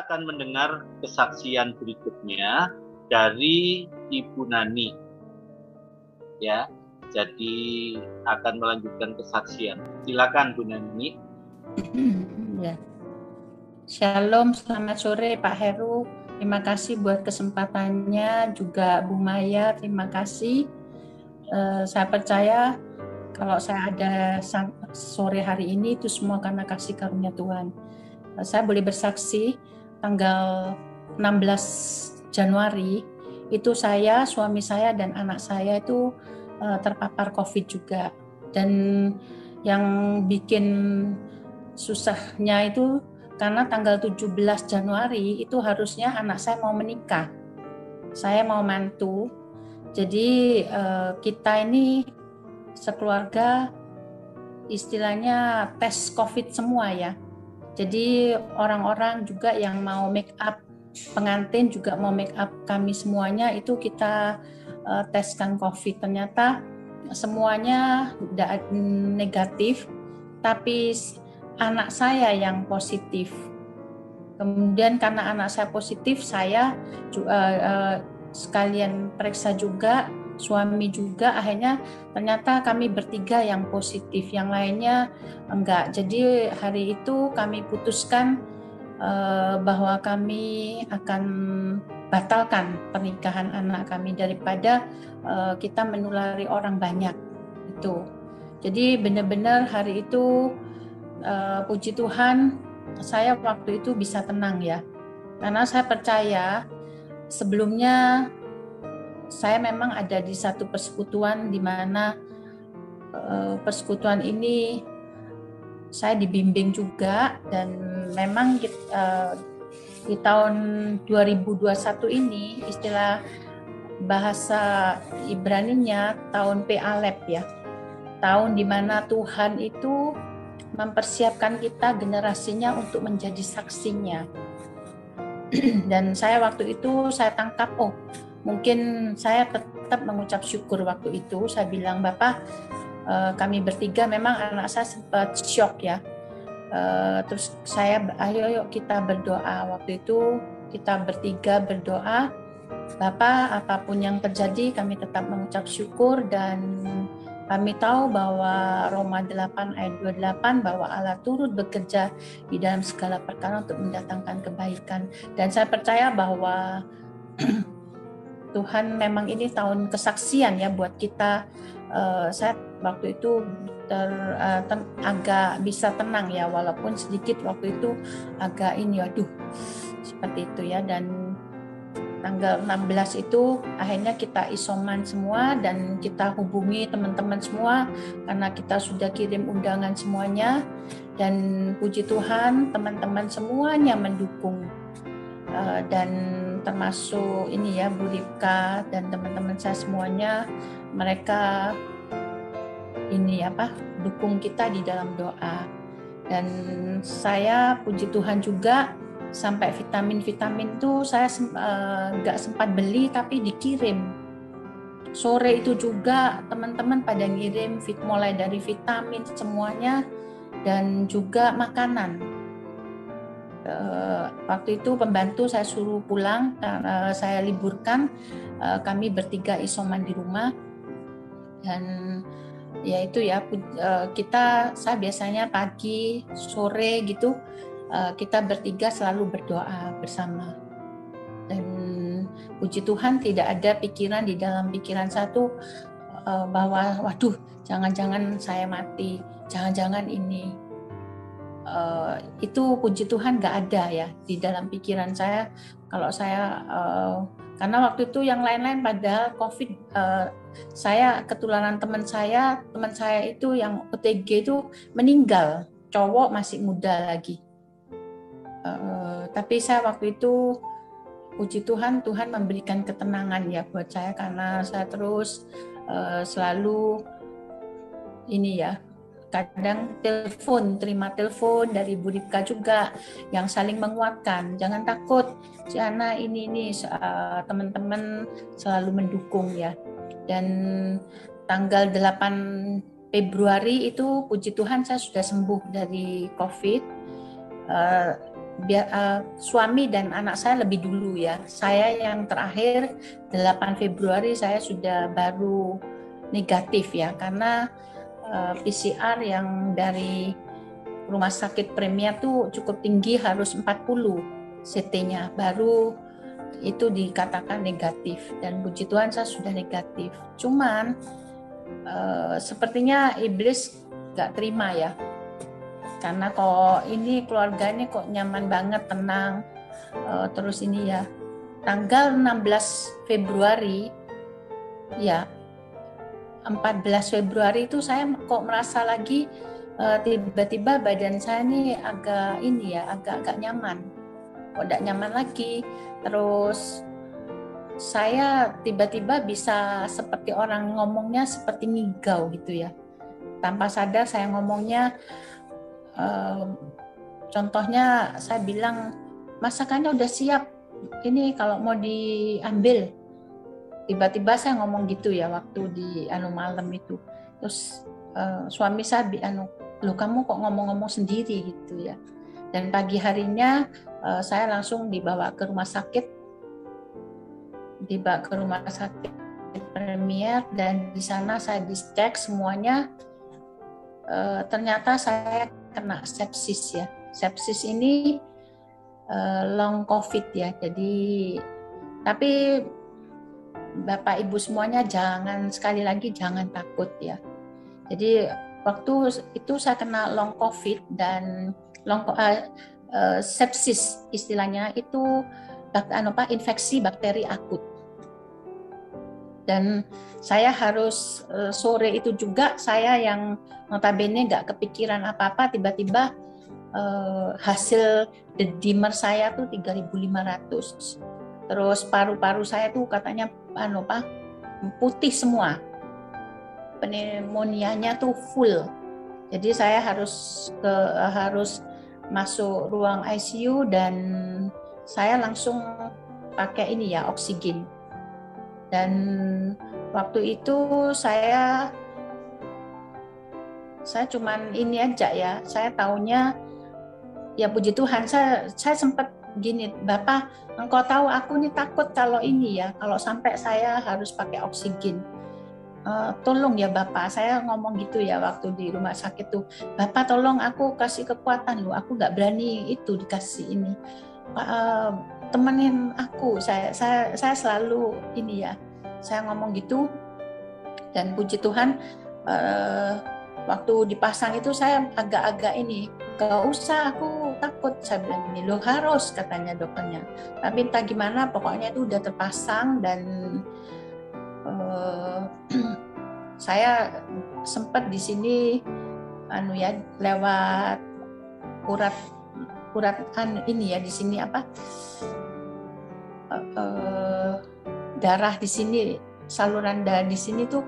kita akan mendengar kesaksian berikutnya dari Ibu Nani. Ya, jadi akan melanjutkan kesaksian. Silakan Bu Nani. Ya. Shalom, selamat sore Pak Heru. Terima kasih buat kesempatannya, juga Bu Maya, terima kasih. Saya percaya kalau saya ada sore hari ini itu semua karena kasih karunia Tuhan. Saya boleh bersaksi tanggal 16 Januari itu saya, suami saya dan anak saya itu terpapar COVID juga. Dan yang bikin susahnya itu karena tanggal 17 Januari itu harusnya anak saya mau menikah. Saya mau mantu. Jadi kita ini sekeluarga istilahnya tes COVID semua ya. Jadi orang-orang juga yang mau make up, pengantin juga mau make up kami semuanya itu kita teskan COVID. Ternyata semuanya negatif, tapi anak saya yang positif. Kemudian karena anak saya positif, saya sekalian periksa juga, suami juga, akhirnya ternyata kami bertiga yang positif, yang lainnya enggak. Jadi hari itu kami putuskan bahwa kami akan batalkan pernikahan anak kami daripada kita menulari orang banyak itu. Jadi benar-benar hari itu puji Tuhan saya waktu itu bisa tenang ya, karena saya percaya sebelumnya saya memang ada di satu persekutuan di mana persekutuan ini saya dibimbing juga, dan memang di tahun 2021 ini istilah bahasa Ibraninya tahun Pe'alep ya, tahun di mana Tuhan itu mempersiapkan kita generasinya untuk menjadi saksinya. Dan saya waktu itu saya tangkap, mungkin saya tetap mengucap syukur waktu itu. Saya bilang, Bapak, kami bertiga memang anak saya sempat syok ya. Terus saya, ayo kita berdoa. Waktu itu kita bertiga berdoa, Bapak, apapun yang terjadi kami tetap mengucap syukur, dan kami tahu bahwa Roma 8 ayat 28 bahwa Allah turut bekerja di dalam segala perkara untuk mendatangkan kebaikan. Dan saya percaya bahwa Tuhan memang ini tahun kesaksian ya buat kita. Saya waktu itu agak bisa tenang ya, walaupun sedikit waktu itu agak seperti itu ya. Dan tanggal 16 itu akhirnya kita isoman semua, dan kita hubungi teman-teman semua karena kita sudah kirim undangan semuanya, dan puji Tuhan teman-teman semuanya mendukung, dan termasuk ini ya Bu Ripka dan teman-teman saya semuanya, mereka ini dukung kita di dalam doa. Dan saya puji Tuhan juga sampai vitamin tuh saya nggak sempat beli tapi dikirim. Sore itu juga teman-teman pada ngirim mulai dari vitamin semuanya, dan juga makanan. Waktu itu pembantu saya suruh pulang, saya liburkan, kami bertiga isoman di rumah. Dan ya itu ya, saya biasanya pagi sore gitu kita bertiga selalu berdoa bersama. Dan puji Tuhan tidak ada pikiran di dalam pikiran satu bahwa waduh jangan-jangan saya mati, jangan-jangan ini. Itu puji Tuhan nggak ada ya di dalam pikiran saya. Kalau saya karena waktu itu yang lain-lain padahal COVID, saya ketularan teman saya itu yang OTG itu meninggal, cowok masih muda lagi. Tapi saya waktu itu puji Tuhan memberikan ketenangan ya buat saya, karena saya terus selalu ini ya, kadang terima telepon dari Bu Ripka juga yang saling menguatkan, jangan takut Ciana, ini teman-teman selalu mendukung ya. Dan tanggal 8 Februari itu puji Tuhan saya sudah sembuh dari COVID. suami dan anak saya lebih dulu ya. Saya yang terakhir 8 Februari saya sudah baru negatif ya, karena PCR yang dari Rumah Sakit Premier tuh cukup tinggi, harus 40 CT-nya baru itu dikatakan negatif, dan puji Tuhan saya sudah negatif. Cuman sepertinya iblis gak terima ya, karena kok ini keluarga ini kok nyaman banget, tenang, terus ini ya tanggal 16 Februari ya, 14 Februari itu saya kok merasa lagi tiba-tiba badan saya ini agak ini ya, agak nyaman, kok tidak nyaman lagi. Terus saya tiba-tiba bisa seperti orang ngomongnya seperti migau gitu ya, tanpa sadar saya ngomongnya. Contohnya saya bilang masakannya udah siap, ini kalau mau diambil. Tiba-tiba saya ngomong gitu ya waktu di malam itu. Terus suami saya loh kamu kok ngomong-ngomong sendiri gitu ya. Dan pagi harinya saya langsung dibawa ke rumah sakit Premier, dan di sana saya dicek semuanya. Ternyata saya kena sepsis ya. Sepsis ini long COVID ya. Jadi tapi Bapak Ibu semuanya sekali lagi jangan takut ya. Jadi waktu itu saya kena long COVID dan sepsis istilahnya itu infeksi bakteri akut. Dan saya harus sore itu juga, saya yang notabene nggak kepikiran apa-apa, tiba-tiba hasil dimer saya tuh 3.500. Terus paru-paru saya tuh katanya putih semua, pneumonianya tuh full. Jadi saya harus masuk ruang ICU, dan saya langsung pakai ini ya, oksigen. Dan waktu itu saya cuman ini aja ya, saya taunya ya puji Tuhan, saya sempat gini, Bapak engkau tahu aku ini takut kalau ini ya, kalau sampai saya harus pakai oksigen, tolong ya Bapak, saya ngomong gitu ya waktu di rumah sakit tuh, Bapak tolong aku kasih kekuatan loh, aku nggak berani itu dikasih ini, temenin aku, saya selalu ini ya, saya ngomong gitu. Dan puji Tuhan waktu dipasang itu saya agak-agak ini, gak usah aku takut, saya bilang ini, lo harus, katanya dokternya. Tapi entah gimana pokoknya itu udah terpasang, dan saya sempat di sini lewat urat ini ya, di sini darah di sini, saluran darah di sini tuh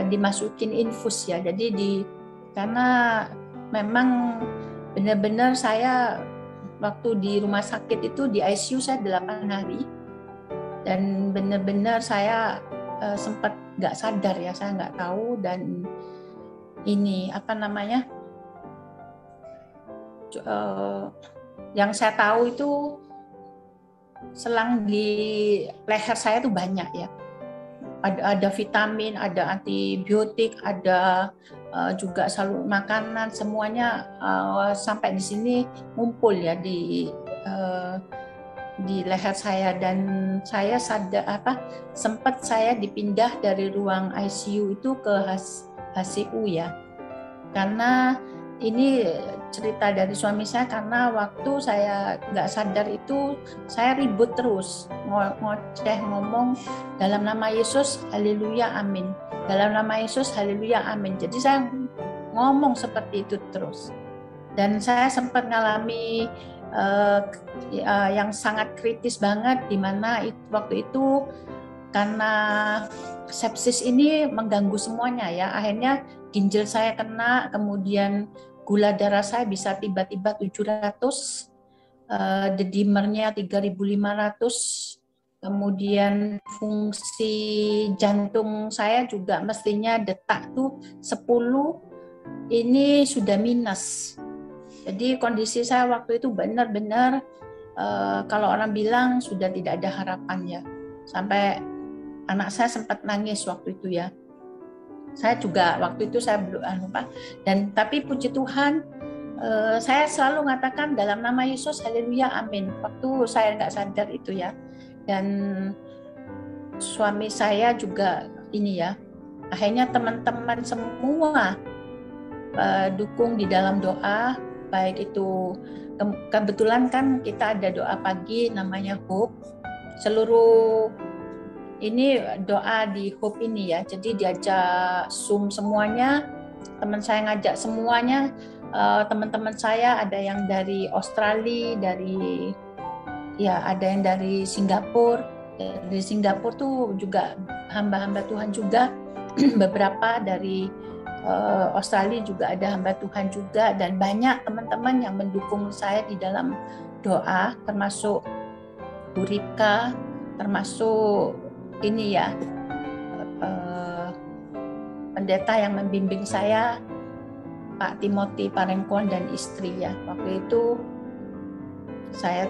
dimasukin infus ya. Jadi karena memang benar-benar saya waktu di rumah sakit itu di ICU saya 8 hari, dan benar-benar saya sempat nggak sadar ya, saya nggak tahu. Dan ini yang saya tahu itu selang di leher saya tuh banyak ya, ada vitamin, ada antibiotik, ada juga saluran makanan, semuanya sampai di sini ngumpul ya di leher saya. Dan saya sempat saya dipindah dari ruang ICU itu ke HCU ya, karena ini cerita dari suami saya, karena waktu saya nggak sadar itu saya ribut terus, ngoceh ngomong dalam nama Yesus haleluya amin, dalam nama Yesus haleluya amin. Jadi saya ngomong seperti itu terus, dan saya sempat ngalami yang sangat kritis banget, di mana waktu itu karena sepsis ini mengganggu semuanya ya, akhirnya ginjal saya kena, kemudian gula darah saya bisa tiba-tiba 700, dedimernya 3.500, kemudian fungsi jantung saya juga mestinya detak tuh 10, ini sudah minus. Jadi kondisi saya waktu itu benar-benar kalau orang bilang sudah tidak ada harapan ya. Sampai anak saya sempat nangis waktu itu ya. Saya juga waktu itu saya belum lupa. Dan tapi puji Tuhan, saya selalu mengatakan dalam nama Yesus, haleluya, amin. Waktu saya nggak sadar itu ya. Dan suami saya juga ini ya. Akhirnya teman-teman semua dukung di dalam doa, baik itu kebetulan kan kita ada doa pagi namanya Hope. Seluruh ini doa di Hope ini ya, jadi diajak Zoom semuanya, teman saya ngajak semuanya, teman-teman saya ada yang dari Australia, ada yang dari Singapura. Dari Singapura tuh juga hamba-hamba Tuhan juga, beberapa dari Australia juga ada hamba Tuhan juga, dan banyak teman-teman yang mendukung saya di dalam doa, termasuk Bu Rika, termasuk ini ya pendeta yang membimbing saya, Pak Timothy Parengkuan dan istri ya. Waktu itu saya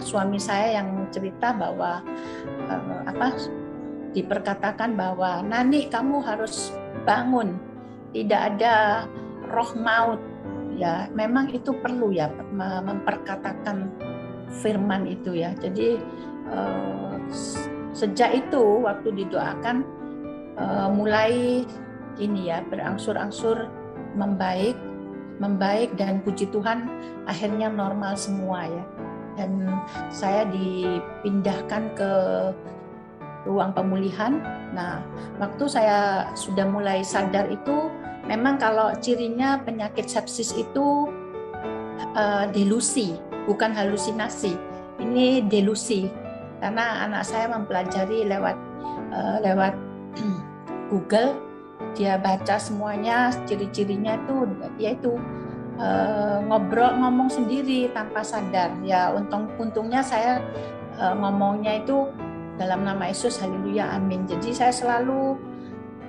suami saya yang cerita bahwa diperkatakan bahwa Nani kamu harus bangun, tidak ada roh maut ya. Memang itu perlu ya memperkatakan firman itu ya. Jadi sejak itu waktu didoakan mulai ini ya berangsur-angsur membaik dan puji Tuhan akhirnya normal semua ya. Dan saya dipindahkan ke ruang pemulihan. Nah, waktu saya sudah mulai sadar itu, memang kalau cirinya penyakit sepsis itu delusi, bukan halusinasi. Ini delusi, karena anak saya mempelajari lewat Google, dia baca semuanya, ciri-cirinya itu, yaitu ngomong sendiri tanpa sadar. Ya, untungnya saya ngomongnya itu dalam nama Yesus, haleluya, amin. Jadi saya selalu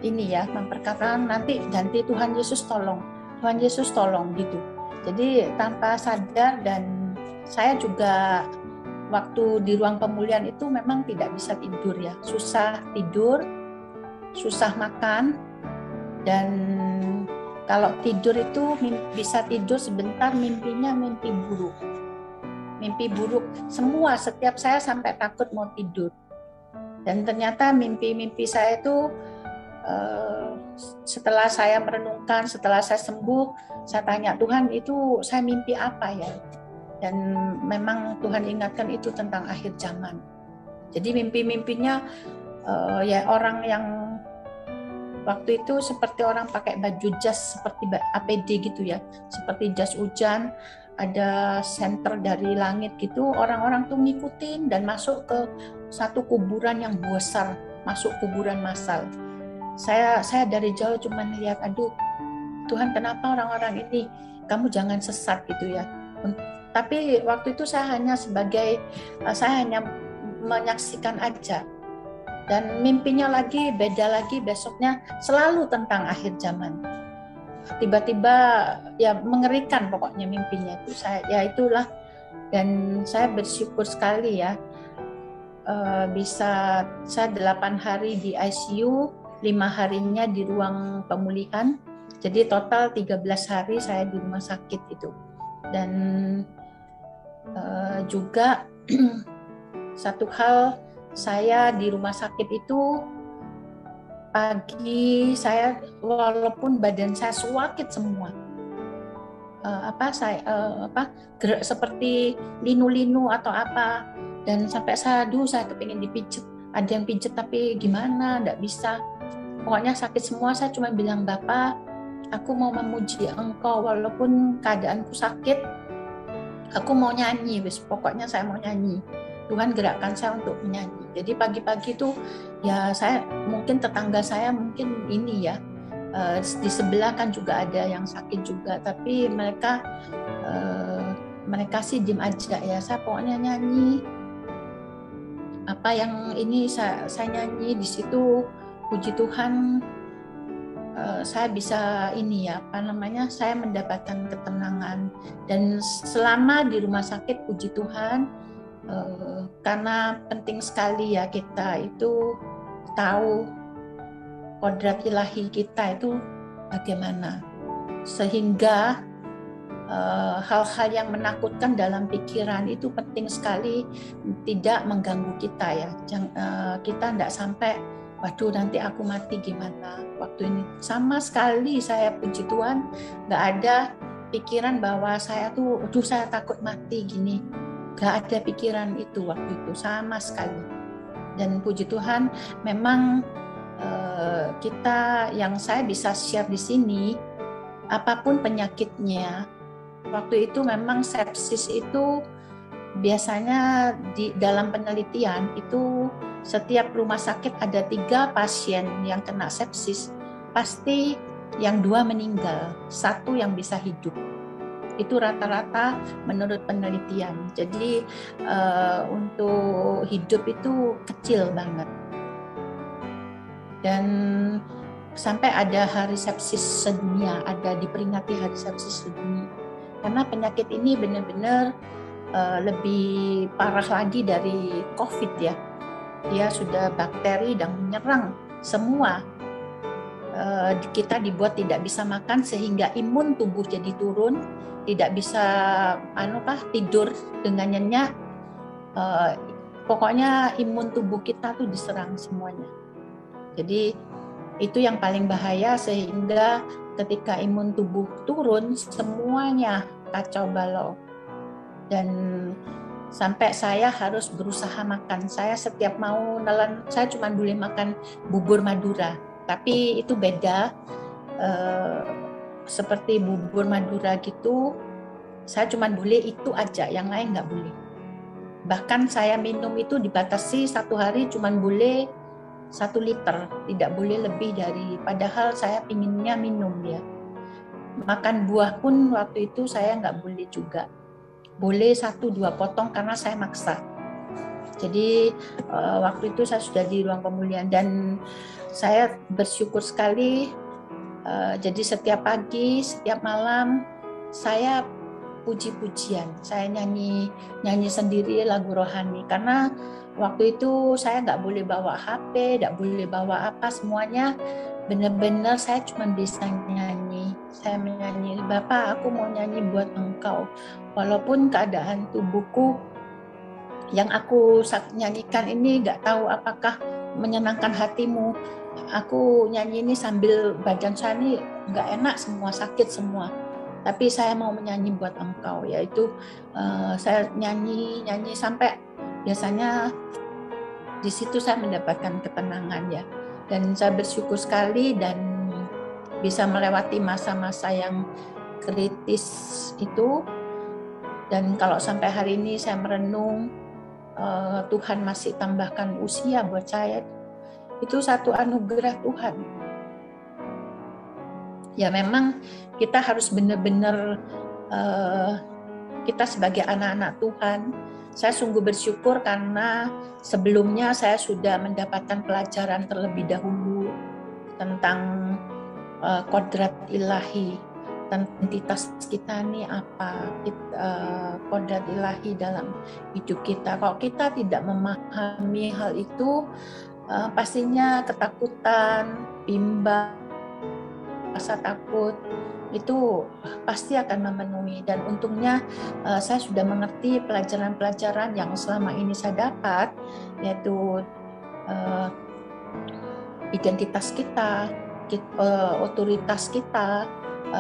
ini ya memperkatakan nanti ganti Tuhan Yesus tolong gitu. Jadi tanpa sadar, dan saya juga waktu di ruang pemulihan itu memang tidak bisa tidur ya, susah tidur, susah makan, dan kalau tidur itu bisa tidur sebentar, mimpinya mimpi buruk semua. Setiap saya sampai takut mau tidur. Dan ternyata mimpi-mimpi saya itu setelah saya merenungkan, setelah saya sembuh, saya tanya Tuhan, itu saya mimpi apa ya? Dan memang Tuhan ingatkan itu tentang akhir zaman. Jadi mimpi-mimpinya ya orang yang waktu itu seperti orang pakai baju jas seperti APD gitu ya, seperti jas hujan, ada senter dari langit gitu, orang-orang tuh ngikutin dan masuk ke satu kuburan yang besar, masuk kuburan massal. Saya dari jauh cuma lihat, aduh Tuhan, kenapa orang-orang ini, kamu jangan sesat gitu ya. Tapi waktu itu saya hanya menyaksikan aja. Dan mimpinya lagi beda lagi, besoknya selalu tentang akhir zaman. Tiba-tiba ya mengerikan pokoknya mimpinya itu. Itulah, dan saya bersyukur sekali ya, bisa saya 8 hari di ICU, 5 harinya di ruang pemulihan. Jadi total 13 hari saya di rumah sakit itu. Dan juga satu hal, saya di rumah sakit itu pagi saya walaupun badan saya sakit semua, gerak seperti linu-linu atau apa, dan sampai saya kepingin dipijet, ada yang pijet tapi gimana, enggak bisa, pokoknya sakit semua. Saya cuma bilang, Bapak, aku mau memuji Engkau walaupun keadaanku sakit, aku mau nyanyi, pokoknya saya mau nyanyi. Tuhan gerakkan saya untuk menyanyi. Jadi pagi-pagi itu ya, saya mungkin tetangga saya mungkin ini ya, di sebelah kan juga ada yang sakit juga, tapi mereka sih diem aja ya. Saya pokoknya nyanyi apa yang ini, saya nyanyi di situ, puji Tuhan. saya bisa saya mendapatkan ketenangan. Dan selama di rumah sakit, puji Tuhan, karena penting sekali ya kita itu tahu kodrat ilahi kita itu bagaimana, sehingga hal-hal yang menakutkan dalam pikiran itu penting sekali tidak mengganggu kita ya. Kita tidak sampai waduh nanti aku mati gimana waktu ini. Sama sekali saya puji Tuhan nggak ada pikiran bahwa saya tuh aduh saya takut mati gini. Nggak ada pikiran itu waktu itu sama sekali. Dan puji Tuhan memang kita yang saya bisa share di sini, apapun penyakitnya, waktu itu memang sepsis itu biasanya di dalam penelitian itu setiap rumah sakit ada 3 pasien yang kena sepsis, pasti yang 2 meninggal, 1 yang bisa hidup. Itu rata-rata menurut penelitian. Jadi untuk hidup itu kecil banget. Dan sampai ada hari sepsis sedunia, ada diperingati hari sepsis sedunia. Karena penyakit ini benar-benar lebih parah lagi dari COVID ya. Dia sudah bakteri dan menyerang semua. Kita dibuat tidak bisa makan sehingga imun tubuh jadi turun, tidak bisa tidur dengan nyenyak. Pokoknya imun tubuh kita tuh diserang semuanya. Jadi itu yang paling bahaya, sehingga ketika imun tubuh turun semuanya kacau balau. Dan sampai saya harus berusaha makan. Saya setiap mau nelan, saya cuma boleh makan bubur Madura. Tapi itu beda, seperti bubur Madura gitu, saya cuma boleh itu aja, yang lain nggak boleh. Bahkan saya minum itu dibatasi 1 hari cuma boleh 1 liter, tidak boleh lebih dari, padahal saya pinginnya minum ya. Makan buah pun waktu itu saya nggak boleh juga. Boleh 1-2 potong karena saya maksa. Jadi waktu itu saya sudah di ruang pemulihan dan saya bersyukur sekali. Jadi setiap pagi, setiap malam saya puji-pujian, saya nyanyi sendiri lagu rohani, karena waktu itu saya nggak boleh bawa HP, nggak boleh bawa apa, semuanya benar-benar saya cuma bisa nyanyi. Saya menyanyi, Bapak aku mau nyanyi buat Engkau, walaupun keadaan tubuhku yang aku nyanyikan ini nggak tahu apakah menyenangkan hatimu. Aku nyanyi ini sambil badan saya ini nggak enak semua, sakit semua. Tapi saya mau menyanyi buat Engkau, yaitu saya nyanyi sampai biasanya di situ saya mendapatkan ketenangan ya. Dan saya bersyukur sekali dan bisa melewati masa-masa yang kritis itu. Dan kalau sampai hari ini saya merenung, Tuhan masih tambahkan usia buat saya, itu satu anugerah Tuhan. Ya memang kita harus benar-benar, kita sebagai anak-anak Tuhan, saya sungguh bersyukur karena sebelumnya saya sudah mendapatkan pelajaran terlebih dahulu tentang kodrat ilahi, tentang identitas kita ini apa, kodrat ilahi dalam hidup kita. Kalau kita tidak memahami hal itu, pastinya ketakutan, bimbang, rasa takut itu pasti akan memenuhi. Dan untungnya saya sudah mengerti pelajaran-pelajaran yang selama ini saya dapat, yaitu identitas kita, otoritas kita,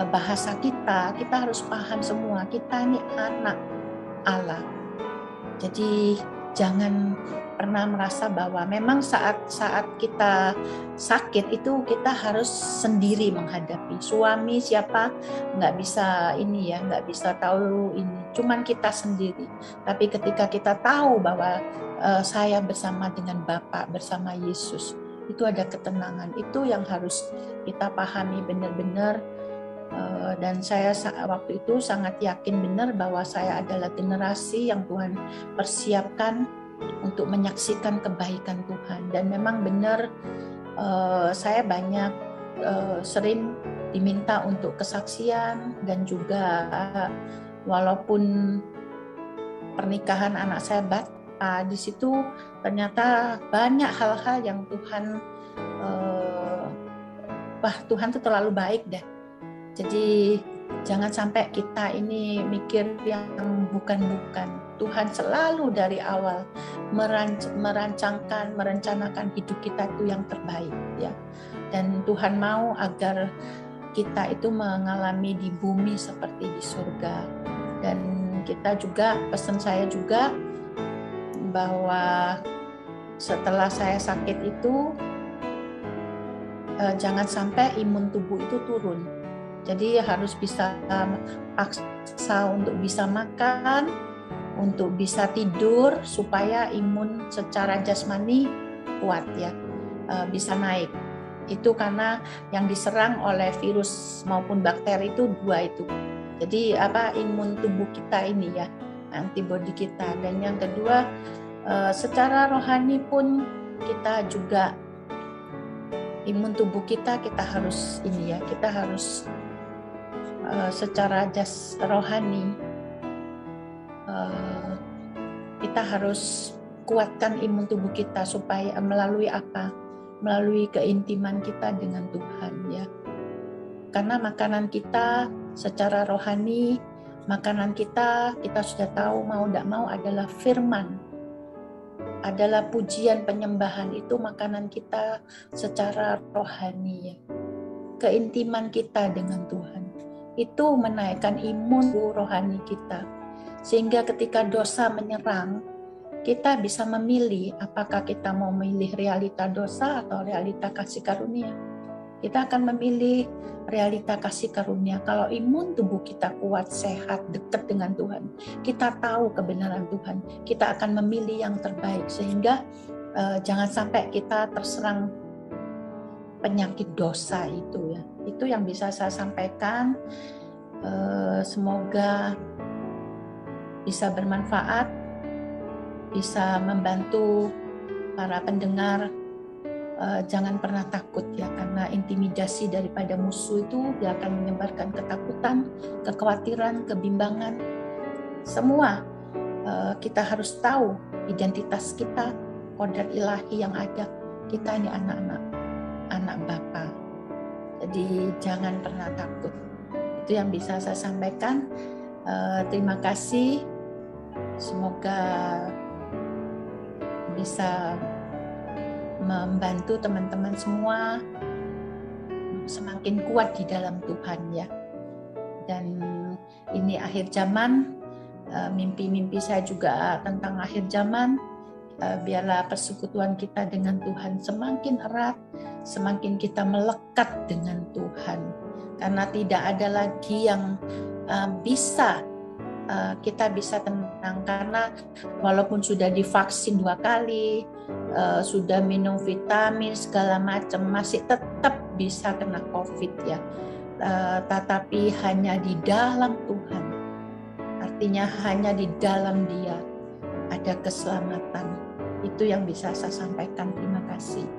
bahasa kita harus paham semua. Kita ini anak Allah. Jadi jangan pernah merasa bahwa memang saat kita sakit itu kita harus sendiri menghadapi. Suami siapa nggak bisa ini ya, nggak bisa tahu ini. Cuman kita sendiri. Tapi ketika kita tahu bahwa saya bersama dengan Bapa, bersama Yesus, itu ada ketenangan. Itu yang harus kita pahami benar-benar. Dan saya waktu itu sangat yakin benar bahwa saya adalah generasi yang Tuhan persiapkan untuk menyaksikan kebaikan Tuhan. Dan memang benar, saya banyak sering diminta untuk kesaksian, dan juga walaupun pernikahan anak saya di situ ternyata banyak hal-hal yang Tuhan tuh terlalu baik deh. Jadi jangan sampai kita ini mikir yang bukan-bukan. Tuhan selalu dari awal merencanakan hidup kita itu yang terbaik, ya. Dan Tuhan mau agar kita itu mengalami di bumi seperti di surga. Dan kita juga, pesan saya juga bahwa setelah saya sakit itu jangan sampai imun tubuh itu turun. Jadi harus bisa paksa untuk bisa makan, untuk bisa tidur, supaya imun secara jasmani kuat, ya, bisa naik. Itu karena yang diserang oleh virus maupun bakteri itu dua itu. Jadi imun tubuh kita ini, ya, antibodi kita. Dan yang kedua, secara rohani pun kita juga, imun tubuh kita harus kita harus secara rohani kita harus kuatkan imun tubuh kita supaya melalui apa? Melalui keintiman kita dengan Tuhan, ya. Karena makanan kita secara rohani, makanan kita sudah tahu mau tidak mau adalah firman, adalah pujian penyembahan, itu makanan kita secara rohani, ya. Keintiman kita dengan Tuhan itu menaikkan imun rohani kita, sehingga ketika dosa menyerang, kita bisa memilih apakah kita mau memilih realita dosa atau realita kasih karunia. Kita akan memilih realita kasih karunia. Kalau imun tubuh kita kuat, sehat, dekat dengan Tuhan, kita tahu kebenaran Tuhan, kita akan memilih yang terbaik, sehingga jangan sampai kita terserang penyakit dosa itu, ya. Itu yang bisa saya sampaikan. Semoga bisa bermanfaat, bisa membantu para pendengar. Jangan pernah takut, ya, karena intimidasi daripada musuh itu dia akan menyebarkan ketakutan, kekhawatiran, kebimbangan. Semua kita harus tahu identitas kita, kodrat ilahi yang ada. Kita ini anak Bapa. Jadi jangan pernah takut. Itu yang bisa saya sampaikan. Terima kasih. Semoga bisa membantu teman-teman semua semakin kuat di dalam Tuhan, ya. Dan ini akhir zaman, mimpi-mimpi saya juga tentang akhir zaman. Biarlah persekutuan kita dengan Tuhan semakin erat, semakin kita melekat dengan Tuhan. Karena tidak ada lagi yang bisa kita bisa tenang, karena walaupun sudah divaksin 2 kali, sudah minum vitamin segala macam, masih tetap bisa kena COVID, ya. Tetapi hanya di dalam Tuhan, artinya hanya di dalam Dia ada keselamatan. Itu yang bisa saya sampaikan. Terima kasih.